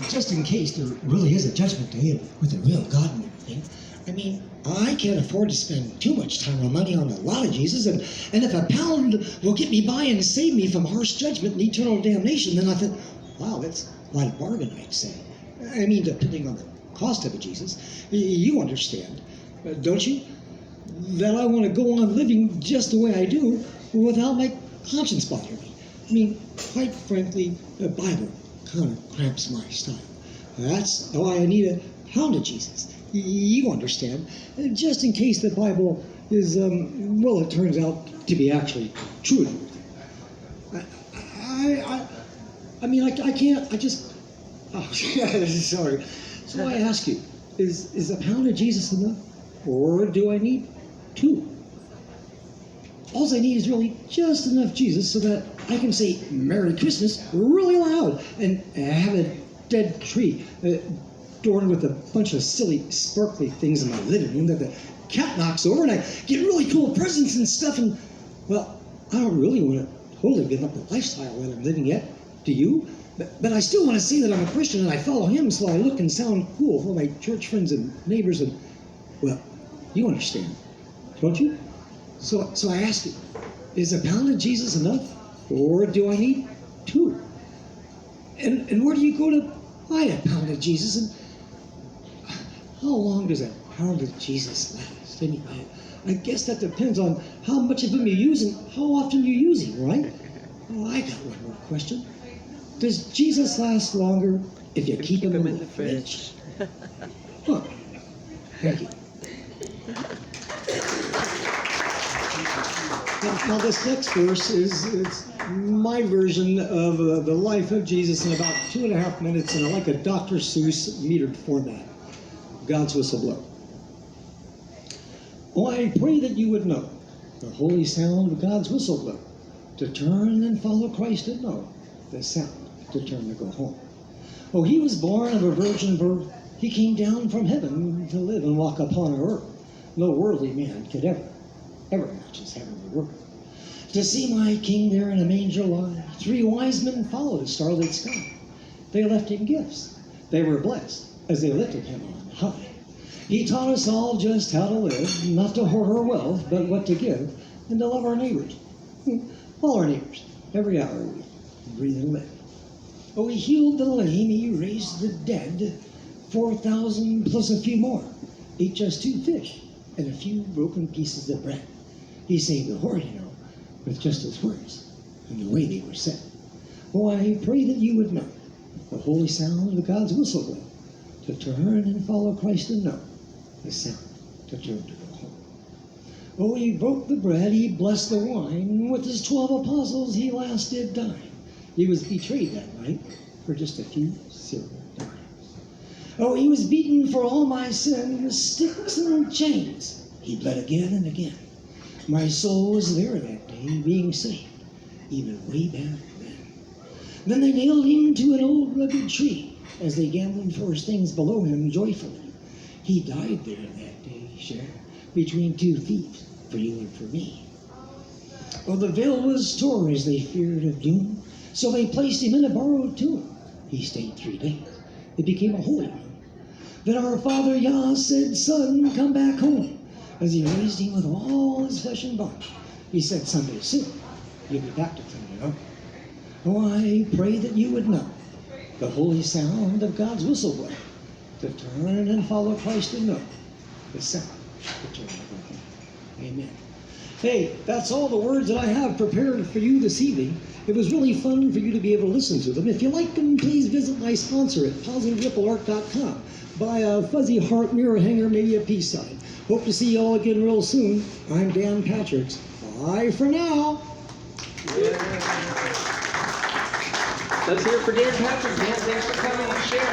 just in case there really is a judgment day with a real God and everything, I mean, I can't afford to spend too much time or money on a lot of Jesus, and if a pound will get me by and save me from harsh judgment and eternal damnation, then I think, wow, that's quite a bargain, I'd say. I mean, depending on the cost of a Jesus. You understand, don't you? That I want to go on living just the way I do without my conscience bothering me. I mean, quite frankly, the Bible kind of cramps my style. That's why I need a pound of Jesus. You understand, just in case the Bible is, well, it turns out to be actually true. I mean, I can't, I just, oh, sorry. So I ask you, is a pound of Jesus enough? Or do I need two? All I need is really just enough Jesus so that I can say Merry Christmas really loud and have a dead tree adorned with a bunch of silly, sparkly things in my living room that the cat knocks over, and I get really cool presents and stuff, and, well, I don't really want to totally give up the lifestyle that I'm living yet. Do you? But I still want to say that I'm a Christian and I follow him so I look and sound cool for my church friends and neighbors, and, well, you understand, don't you? So I ask you, is a pound of Jesus enough, or do I need two? And where do you go to buy a pound of Jesus, and how long does a pound of Jesus last? Anyway, I guess that depends on how much of him you use and how often you use him, right? Oh, I got one more question. Does Jesus last longer if you keep him in the fridge? Huh. Thank you. Now this next verse is my version of the life of Jesus in about 2.5 minutes in like a Dr. Seuss metered format. God's whistle blow. Oh, I pray that you would know the holy sound of God's whistle blow, to turn and follow Christ and know the sound to turn to go home. Oh, he was born of a virgin birth. He came down from heaven to live and walk upon our earth. No worldly man could ever match his heavenly worth. To see my king there in a manger lie, 3 wise men followed a starlit sky. They left him gifts. They were blessed as they lifted him on high. He taught us all just how to live, not to hoard our wealth, but what to give, and to love our neighbors. All our neighbors, every hour we breathe and live. Oh, he healed the lame, he raised the dead, 4,000 plus a few more, ate just 2 fish and a few broken pieces of bread. He saved the horse, you know, with just his words and the way they were said. Oh, I pray that you would know the holy sound of God's whistle blow, to turn and follow Christ and know the sound to turn to go home. Oh, he broke the bread, he blessed the wine, with his 12 apostles he last did dine. He was betrayed that night for just a few silver dimes. Oh, he was beaten for all my sins, sticks and chains. He bled again and again. My soul was there that day, being saved, even way back then. Then they nailed him to an old rugged tree, as they gambled for his things below him joyfully. He died there that day, sure, between 2 thieves, for you and for me. Oh, the veil was torn as they feared of doom, so they placed him in a borrowed tomb. He stayed 3 days. It became a holy one. Then our father Yah said, son, come back home. As he raised him with all his flesh and bone, he said, someday soon, you'll be back to clean it up. Oh, I pray that you would know the holy sound of God's whistle blow, to turn and follow Christ and know the sound to turn to go home. Amen. Hey, that's all the words that I have prepared for you this evening. It was really fun for you to be able to listen to them. If you like them, please visit my sponsor at PositiveRippleArt.com. Buy a fuzzy heart mirror hanger, maybe a peace sign. Hope to see you all again real soon. I'm Dan Patricks. Bye for now. Let's hear it for Dan Patrick. Dan, thanks for coming and sharing.